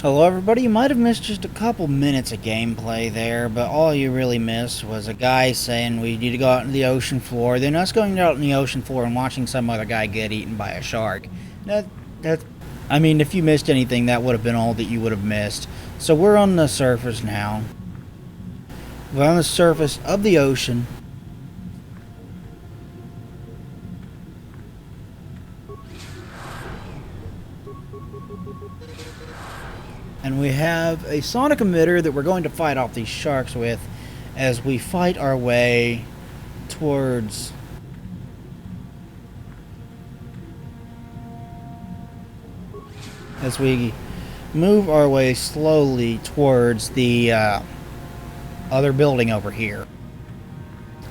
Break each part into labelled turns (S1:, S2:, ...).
S1: Hello everybody, you might have missed just a couple minutes of gameplay there, but all you really missed was a guy saying we need to go out in the ocean floor, then us going out in the ocean floor and watching some other guy get eaten by a shark. That, that, I mean, if you missed anything, that would have been all that you would have missed. So we're on the surface now. We're on the surface of the ocean. And we have a sonic emitter that we're going to fight off these sharks with as we fight our way towards as we move our way slowly towards the other building over here.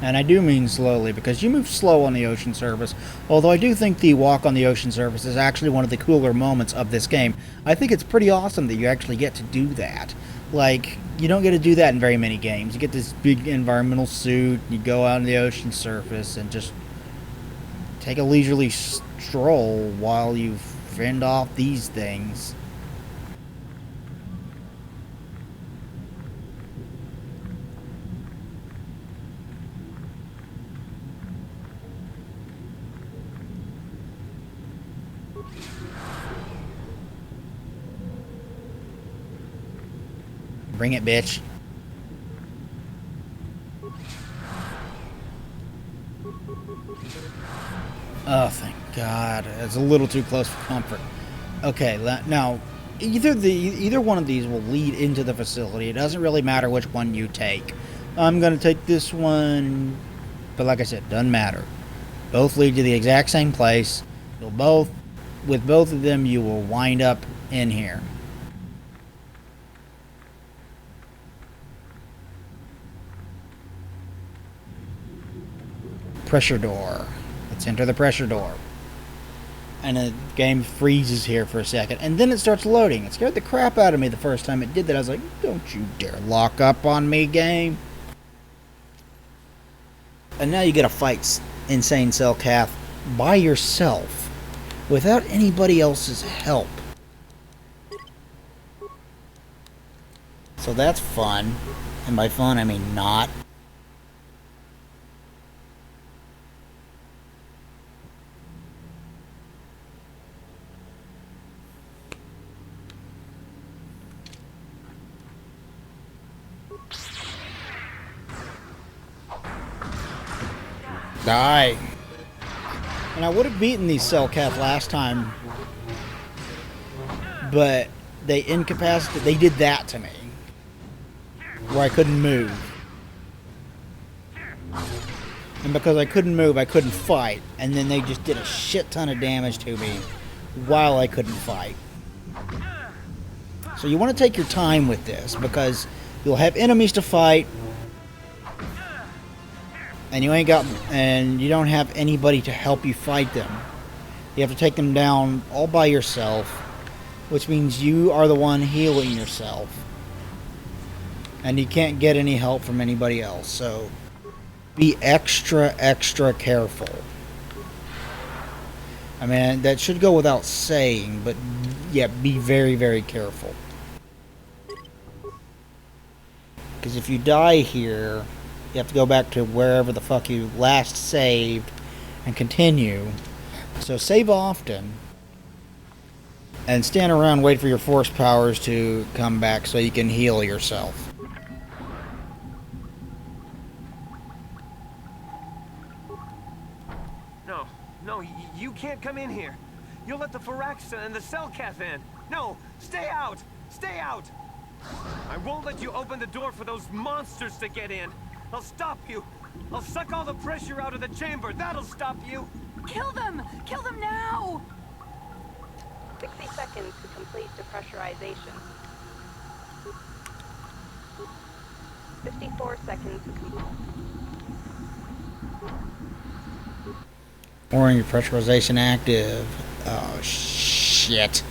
S1: And I do mean slowly, because you move slow on the ocean surface, although I do think the walk on the ocean surface is actually one of the cooler moments of this game. I think it's pretty awesome that you actually get to do that. Like, you don't get to do that in very many games. You get this big environmental suit, you go out on the ocean surface and just take a leisurely stroll while you fend off these things. Bring it, bitch. Oh, thank God. It's a little too close for comfort. Okay, now, either one of these will lead into the facility. It doesn't really matter which one you take. I'm going to take this one, but like I said, doesn't matter. Both lead to the exact same place. With both of them, you will wind up in here. Pressure door. Let's enter the pressure door. And the game freezes here for a second, and then it starts loading. It scared the crap out of me the first time it did that. I was like, don't you dare lock up on me, game. And now you get to fight Insane Cell Cath by yourself, without anybody else's help. So that's fun. And by fun, I mean not. Die. And I would have beaten these Cellcath last time, but they incapacitated. They did that to me, where I couldn't move. And because I couldn't move, I couldn't fight. And then they just did a shit ton of damage to me while I couldn't fight. So you want to take your time with this, because you'll have enemies to fight, and you don't have anybody to help you fight them. You have to take them down all by yourself, which means you are the one healing yourself, and you can't get any help from anybody else. So be extra careful. I mean, that should go without saying, but yeah, be very careful, because if you die here, you have to go back to wherever the fuck you last saved and continue. So save often and stand around, wait for your force powers to come back so you can heal yourself.
S2: No, you can't come in here. You'll let the Firaxa and the Cellcath in. No, stay out! Stay out! I won't let you open the door for those monsters to get in. I'll stop you. I'll suck all the pressure out of the chamber. That'll stop you.
S3: Kill them! Kill them now!
S4: 60 seconds to complete depressurization. 54 seconds to complete.
S1: Warning, pressurization active. Oh, shit.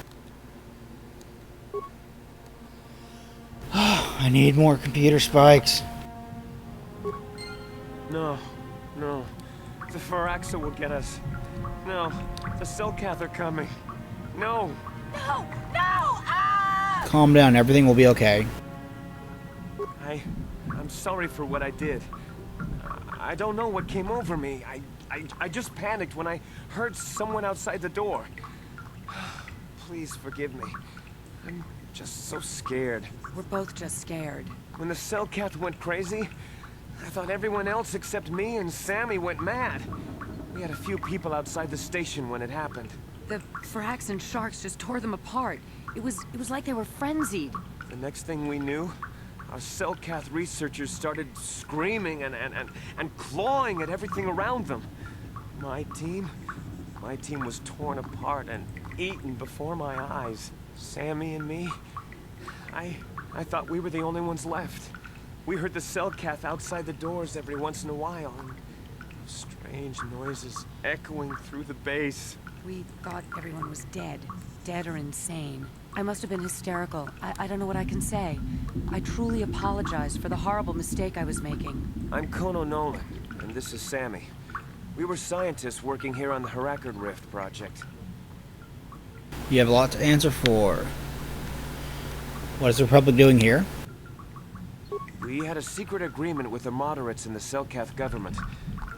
S1: I need more computer spikes.
S2: No. The Firaxa will get us. No, the Cellcath are coming. No!
S3: No! No! Ah!
S1: Calm down. Everything will be okay.
S2: I'm sorry for what I did. I don't know what came over me. I just panicked when I heard someone outside the door. Please forgive me. I'm just so scared.
S3: We're both just scared.
S2: When the Cellcath went crazy, I thought everyone else except me and Sammy went mad. We had a few people outside the station when it happened.
S3: The Firax and sharks just tore them apart. It was like they were frenzied.
S2: The next thing we knew, our Cellcath researchers started screaming and clawing at everything around them. My team was torn apart and eaten before my eyes. Sammy and me, I thought we were the only ones left. We heard the Cellcath outside the doors every once in a while, and strange noises echoing through the base.
S3: We thought everyone was dead. Dead or insane. I must have been hysterical. I don't know what I can say. I truly apologize for the horrible mistake I was making.
S2: I'm Kono Nolan, and this is Sammy. We were scientists working here on the Harakard Rift project.
S1: You have a lot to answer for. What is the Republic doing here?
S2: We had a secret agreement with the moderates in the Cellcath government.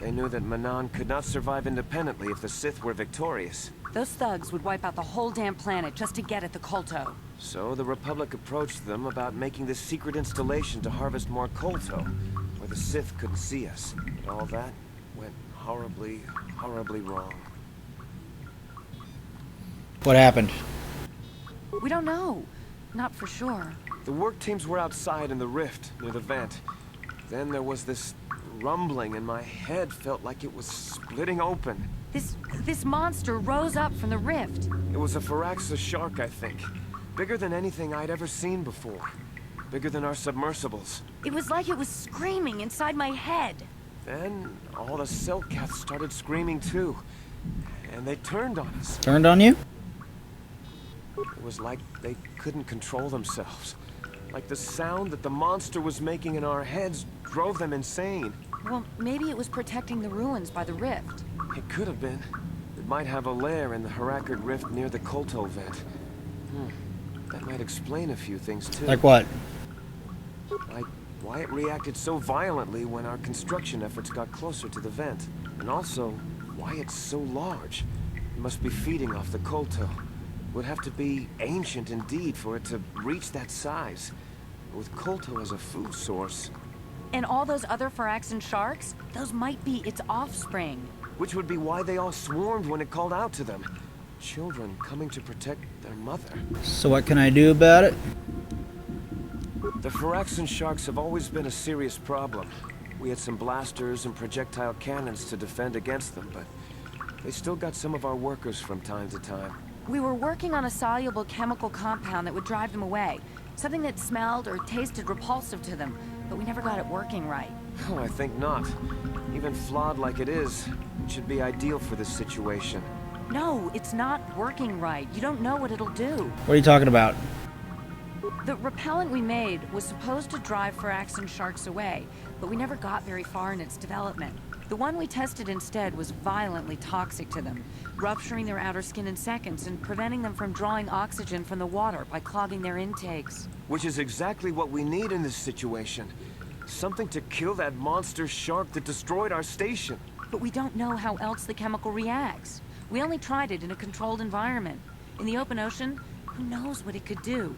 S2: They knew that Manaan could not survive independently if the Sith were victorious.
S3: Those thugs would wipe out the whole damn planet just to get at the Kolto.
S2: So the Republic approached them about making this secret installation to harvest more Kolto, where the Sith couldn't see us. But all that went horribly, horribly wrong.
S1: What happened?
S3: We don't know. Not for sure.
S2: The work teams were outside in the rift, near the vent. Then there was this rumbling, and my head felt like it was splitting open.
S3: This monster rose up from the rift.
S2: It was a Firaxa shark, I think. Bigger than anything I'd ever seen before. Bigger than our submersibles.
S3: It was like it was screaming inside my head.
S2: Then all the Cellcaths started screaming too. And they turned on us.
S1: Turned on you?
S2: It was like they couldn't control themselves. Like the sound that the monster was making in our heads drove them insane.
S3: Well, maybe it was protecting the ruins by the rift.
S2: It could have been. It might have a lair in the Harakard Rift near the Kolto vent. That might explain a few things too.
S1: Like what?
S2: Like why it reacted so violently when our construction efforts got closer to the vent. And also, why it's so large. It must be feeding off the Kolto. Would have to be ancient indeed for it to reach that size. With Kolto as a food source.
S3: And all those other Firaxan sharks? Those might be its offspring.
S2: Which would be why they all swarmed when it called out to them. Children coming to protect their mother.
S1: So what can I do about it?
S2: The Firaxan sharks have always been a serious problem. We had some blasters and projectile cannons to defend against them, but they still got some of our workers from time to time.
S3: We were working on a soluble chemical compound that would drive them away. Something that smelled or tasted repulsive to them, but we never got it working right.
S2: Oh, I think not. Even flawed like it is, it should be ideal for this situation.
S3: No, it's not working right. You don't know what it'll do.
S1: What are you talking about?
S3: The repellent we made was supposed to drive Firaxan sharks away, but we never got very far in its development. The one we tested instead was violently toxic to them, rupturing their outer skin in seconds and preventing them from drawing oxygen from the water by clogging their intakes.
S2: Which is exactly what we need in this situation. Something to kill that monster shark that destroyed our station.
S3: But we don't know how else the chemical reacts. We only tried it in a controlled environment. In the open ocean, who knows what it could do?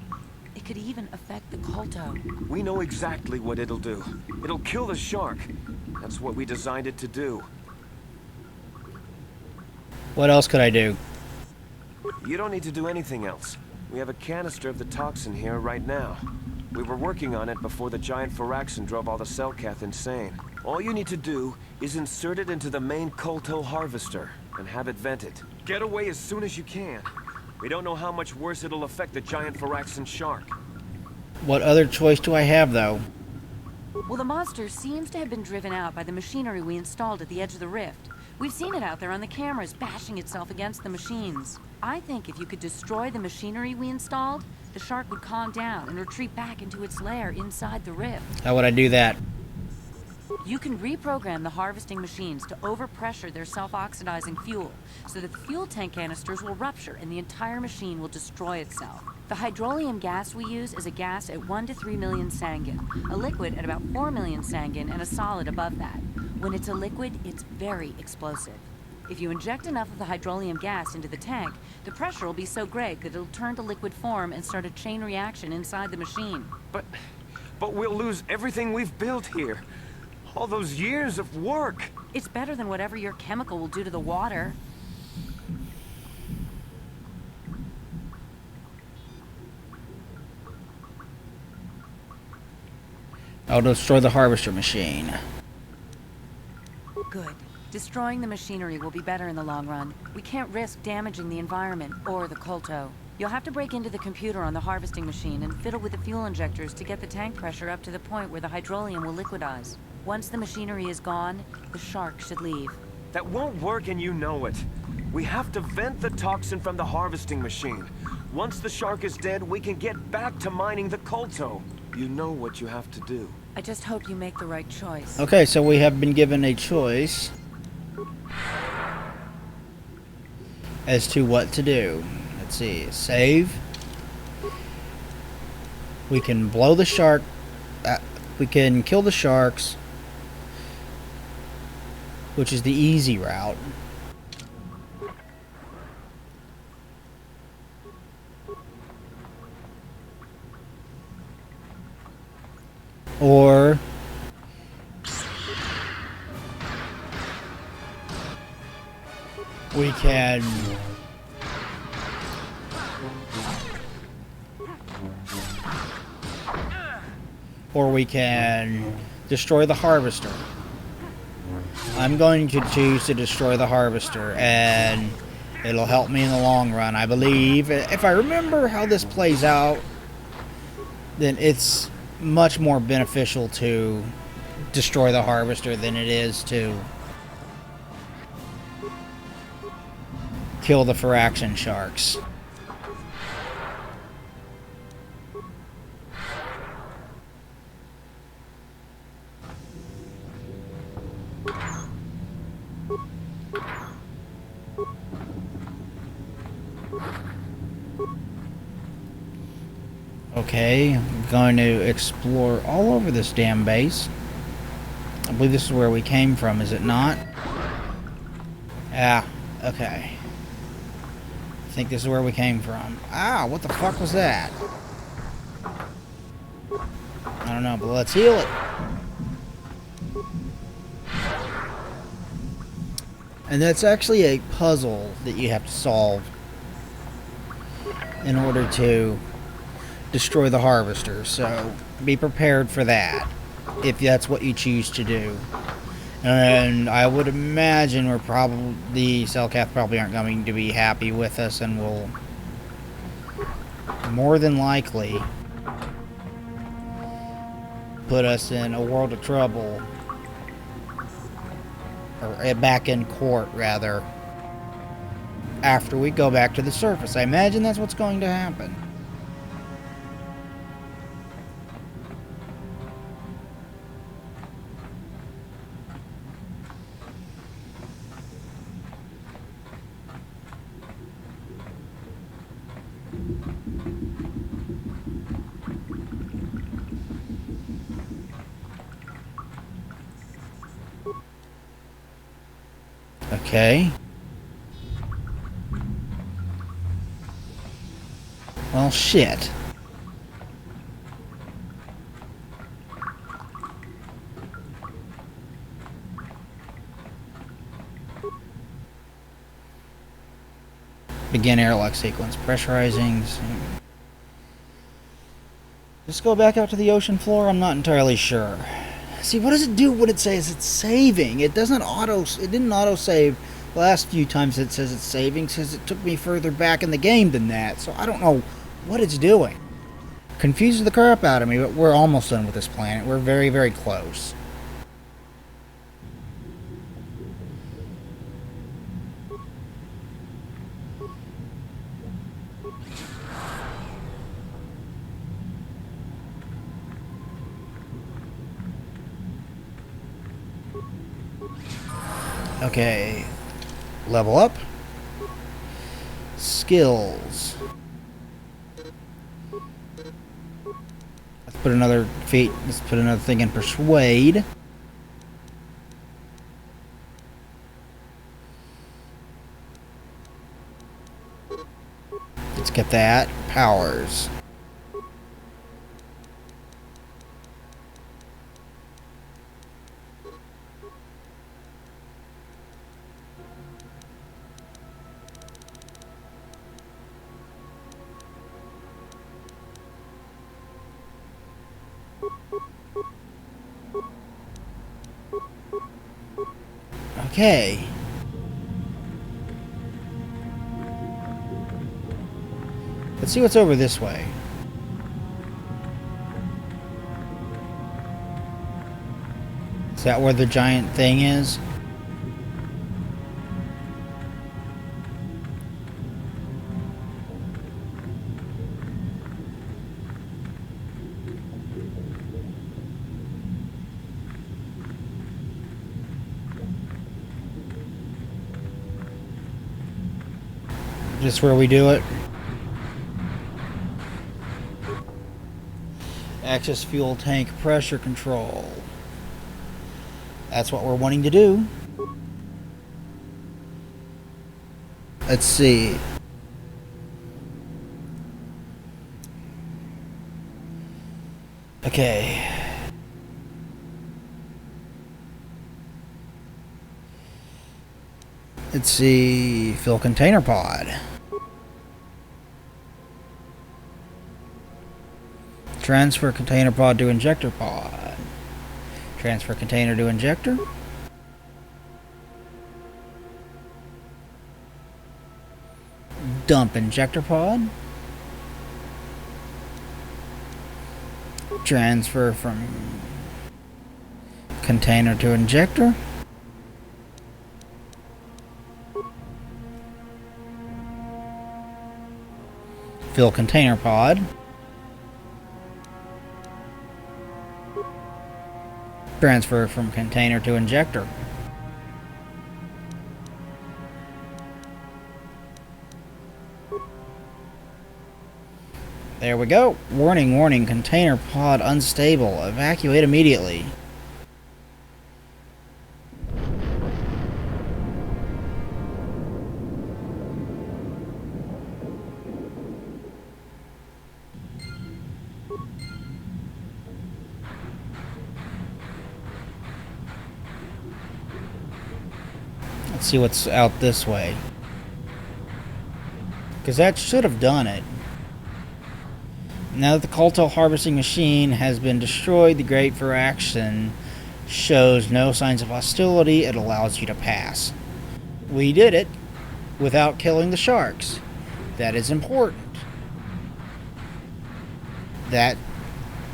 S3: It could even affect the Kolto.
S2: We know exactly what it'll do. It'll kill the shark. That's what we designed it to do.
S1: What else could I do?
S2: You don't need to do anything else. We have a canister of the toxin here right now. We were working on it before the giant Firaxan drove all the Cellcath insane. All you need to do is insert it into the main Kolto harvester and have it vented. Get away as soon as you can. We don't know how much worse it'll affect the giant Firaxan shark.
S1: What other choice do I have, though?
S3: Well, the monster seems to have been driven out by the machinery we installed at the edge of the rift. We've seen it out there on the cameras, bashing itself against the machines. I think if you could destroy the machinery we installed, the shark would calm down and retreat back into its lair inside the rift.
S1: How would I do that?
S3: You can reprogram the harvesting machines to overpressure their self-oxidizing fuel, so that the fuel tank canisters will rupture and the entire machine will destroy itself. The hydrolium gas we use is a gas at 1 to 3 million Sangin, a liquid at about 4 million Sangin, and a solid above that. When it's a liquid, it's very explosive. If you inject enough of the hydrolium gas into the tank, the pressure will be so great that it'll turn to liquid form and start a chain reaction inside the machine.
S2: But we'll lose everything we've built here. All those years of work.
S3: It's better than whatever your chemical will do to the water.
S1: I'll destroy the harvester machine.
S3: Good. Destroying the machinery will be better in the long run. We can't risk damaging the environment or the Kolto. You'll have to break into the computer on the harvesting machine and fiddle with the fuel injectors to get the tank pressure up to the point where the hydrolium will liquidize. Once the machinery is gone, the shark should leave.
S2: That won't work and you know it. We have to vent the toxin from the harvesting machine. Once the shark is dead, we can get back to mining the Kolto. You know what you have to do.
S3: I just hope you make the right choice.
S1: Okay, so we have been given a choice as to what to do. Let's see. Save. We can blow the shark. We can kill the sharks, which is the easy route. Or we can destroy the harvester. I'm going to choose to destroy the harvester, and it'll help me in the long run, I believe. If I remember how this plays out, then it's much more beneficial to destroy the harvester than it is to kill the Firaxan sharks. Okay, I'm going to explore all over this damn base. I believe this is where we came from, is it not? Yeah, okay. I think this is where we came from. Ah, what the fuck was that? I don't know, but let's heal it. And that's actually a puzzle that you have to solve in order to destroy the harvester, so be prepared for that if that's what you choose to do. And I would imagine the Selkath probably aren't going to be happy with us and will more than likely put us in a world of trouble, or back in court rather, after we go back to the surface. I imagine that's what's going to happen. Okay. Well, shit. Begin airlock sequence. Pressurizing. Just go back out to the ocean floor? I'm not entirely sure. See, what does it do when it says it's saving? It didn't auto-save the last few times it says it's saving, because it took me further back in the game than that, so I don't know what it's doing. Confuses the crap out of me, but we're almost done with this planet. We're very, very close. Okay, level up. Skills. Let's put another let's put another thing in persuade. Let's get that. Powers. Okay. Let's see what's over this way. Is that where the giant thing is? Just where we do it. Access fuel tank pressure control. That's what we're wanting to do. Let's see. Okay. Let's see. Fill container pod. Transfer container pod to injector pod. Transfer container to injector. Dump injector pod. Transfer from container to injector. Fill container pod. Transfer from container to injector. There we go. Warning, warning. Container pod unstable. Evacuate immediately. Let's see what's out this way. Because that should have done it. Now that the Colto harvesting machine has been destroyed, the Grate for Action shows no signs of hostility. It allows you to pass. We did it without killing the sharks. That is important. That,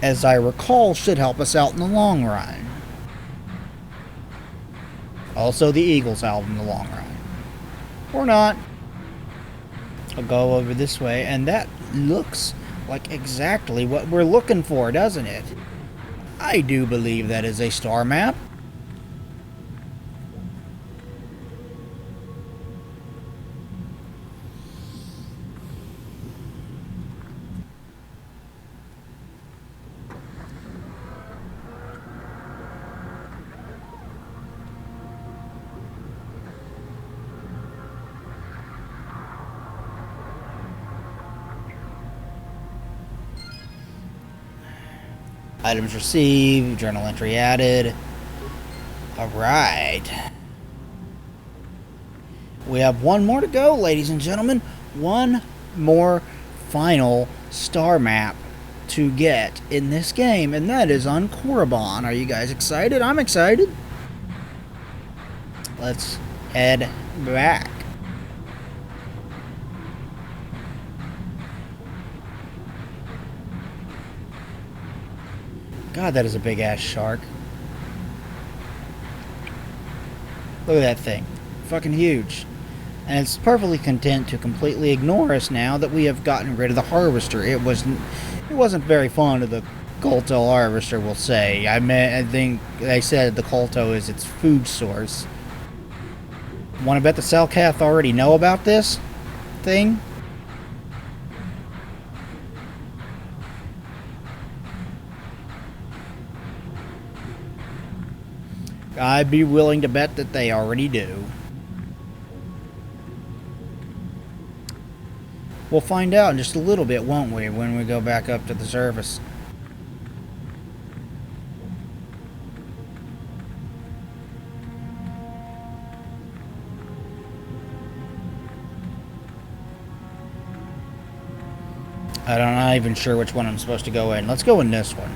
S1: as I recall, should help us out in the long run. Also, the Eagles out in the long run. Or not. I'll go over this way, and that looks like exactly what we're looking for, doesn't it? I do believe that is a star map. Items received, journal entry added. Alright. We have one more to go, ladies and gentlemen. One more final star map to get in this game, and that is on Korriban. Are you guys excited? I'm excited. Let's head back. God, that is a big ass shark. Look at that thing. Fucking huge. And it's perfectly content to completely ignore us now that we have gotten rid of the harvester. It wasn't very fond of the Colto harvester, we'll say. I think they said the Colto is its food source. Wanna bet the Selkath already know about this thing? I'd be willing to bet that they already do. We'll find out in just a little bit, won't we, when we go back up to the surface. I'm not even sure which one I'm supposed to go in. Let's go in this one.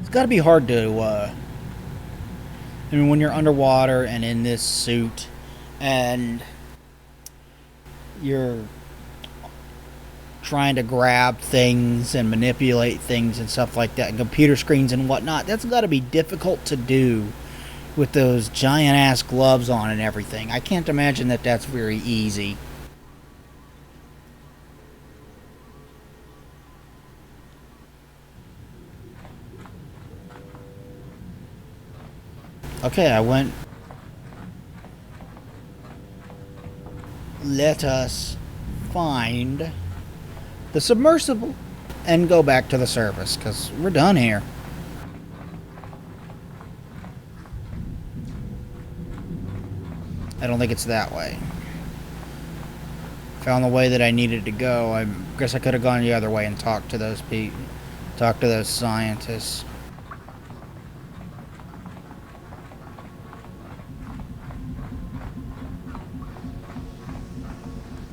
S1: It's got to be hard to, I mean, when you're underwater and in this suit and you're trying to grab things and manipulate things and stuff like that, and computer screens and whatnot, that's got to be difficult to do with those giant ass gloves on and everything. I can't imagine that that's very easy. Okay, I went. Let us find the submersible and go back to the surface, because we're done here. I don't think it's that way. Found the way that I needed to go. I guess I could have gone the other way and talked to those people, talked to those scientists.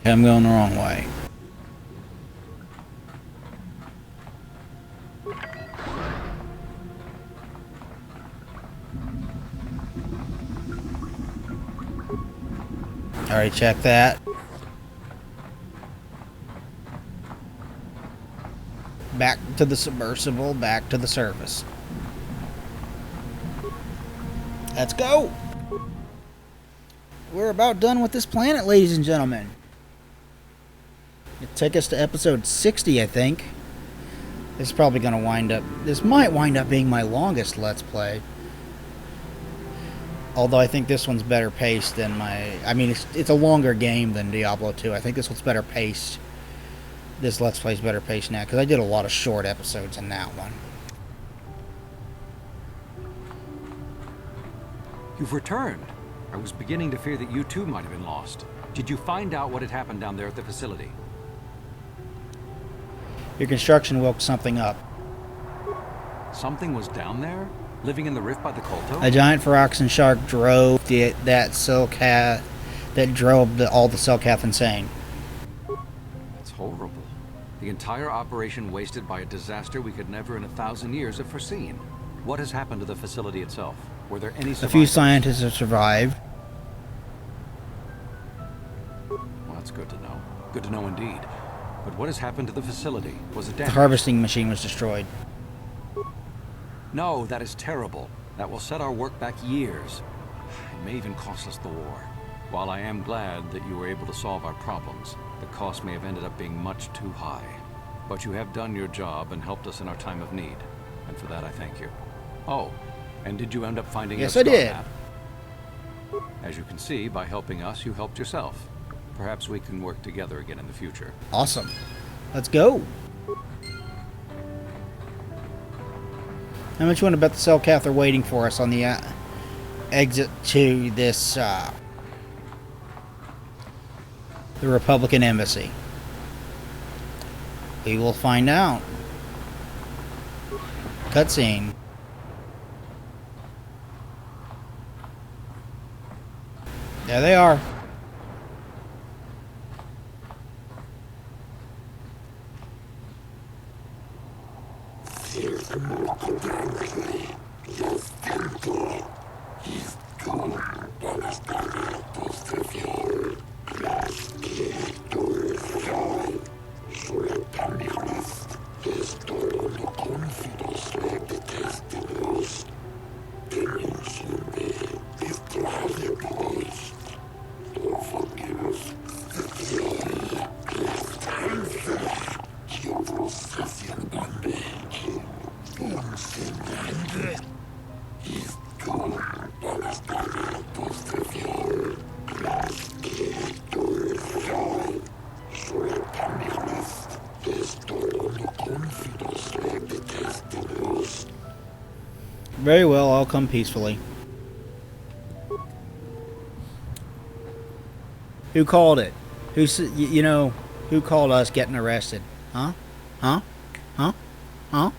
S1: I'm going the wrong way. Alright, check that. Back to the submersible, back to the surface. Let's go! We're about done with this planet, ladies and gentlemen. It'll take us to episode 60, I think. This is probably going to wind up... This might wind up being my longest Let's Play. Although I think this one's better paced than my... I mean, it's a longer game than Diablo 2. I think this one's better paced. This Let's Play's better paced now, because I did a lot of short episodes in that one.
S5: You've returned. I was beginning to fear that you too might have been lost. Did you find out what had happened down there at the facility?
S1: Your construction woke something up.
S5: Something was down there? Living in the rift by the Kolto?
S1: A giant Phyrexian shark drove that Cellcath, that drove all the Cellcath insane.
S5: That's horrible. The entire operation wasted by a disaster we could never in 1,000 years have foreseen. What has happened to the facility itself? Were there any survivors?
S1: A few scientists have survived.
S5: Well, that's good to know. Good to know indeed. But what has happened to the facility? Was it damaged?
S1: The harvesting machine was destroyed.
S5: No, that is terrible. That will set our work back years. It may even cost us the war. While I am glad that you were able to solve our problems, the cost may have ended up being much too high. But you have done your job and helped us in our time of need. And for that I thank you. Oh, and did you end up finding
S1: Yes,
S5: your
S1: I did.
S5: map? As you can see, by helping us, you helped yourself. Perhaps we can work together again in the future.
S1: Awesome. Let's go. How much you want to bet the Cellcath are waiting for us on the exit to this, the Republican Embassy? We will find out. Cutscene. There they are. Very well, I'll come peacefully. Who called it? You know, who called us getting arrested? Huh? Huh? Huh? Huh?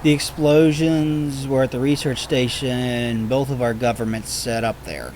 S1: The explosions were at the research station both of our governments set up there.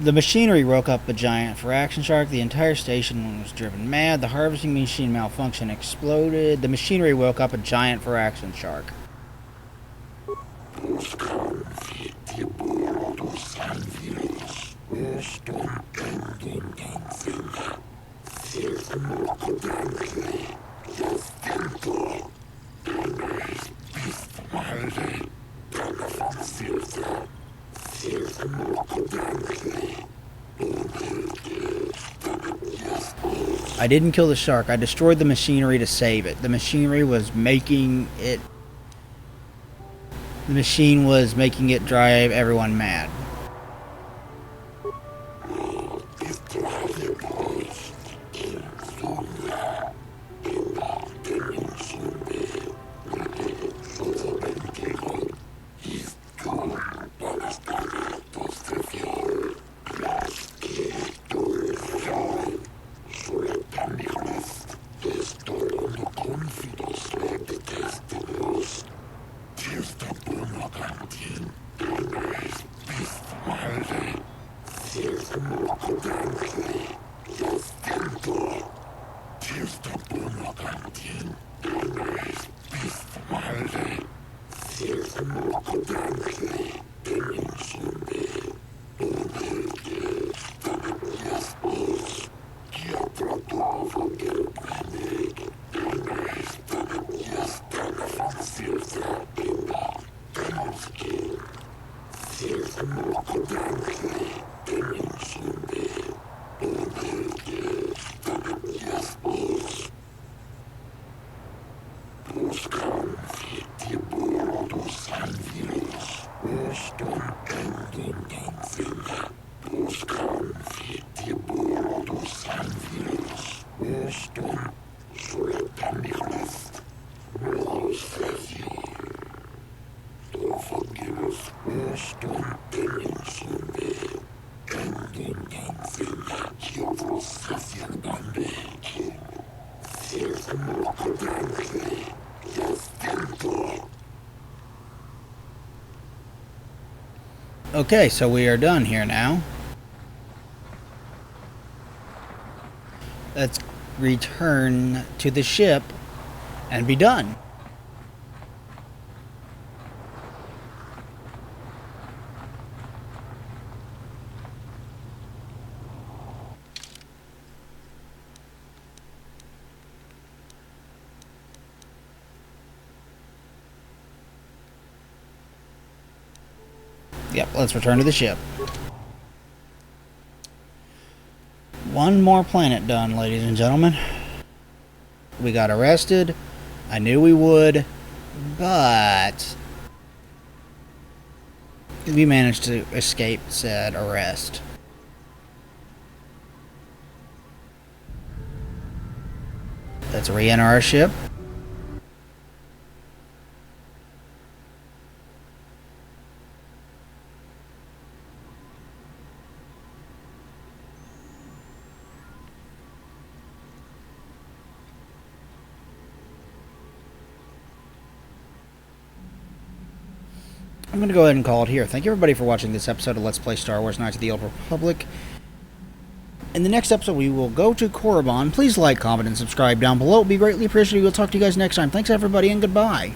S1: The machinery woke up a giant fraction shark. The entire station was driven mad. The harvesting machine malfunctioned, exploded. The machinery woke up a giant fraction shark. I didn't kill the shark. I destroyed the machinery to save it. The machinery was making it... The machine was making it drive everyone mad. Okay, so we are done here now. Let's return to the ship and be done. Yep, let's return to the ship. One more planet done, ladies and gentlemen. We got arrested. I knew we would, but we managed to escape said arrest. Let's re-enter our ship. I'm going to go ahead and call it here. Thank you everybody for watching this episode of Let's Play Star Wars Knights of the Old Republic. In the next episode, we will go to Korriban. Please like, comment, and subscribe down below. It would be greatly appreciated. We'll talk to you guys next time. Thanks everybody, and goodbye.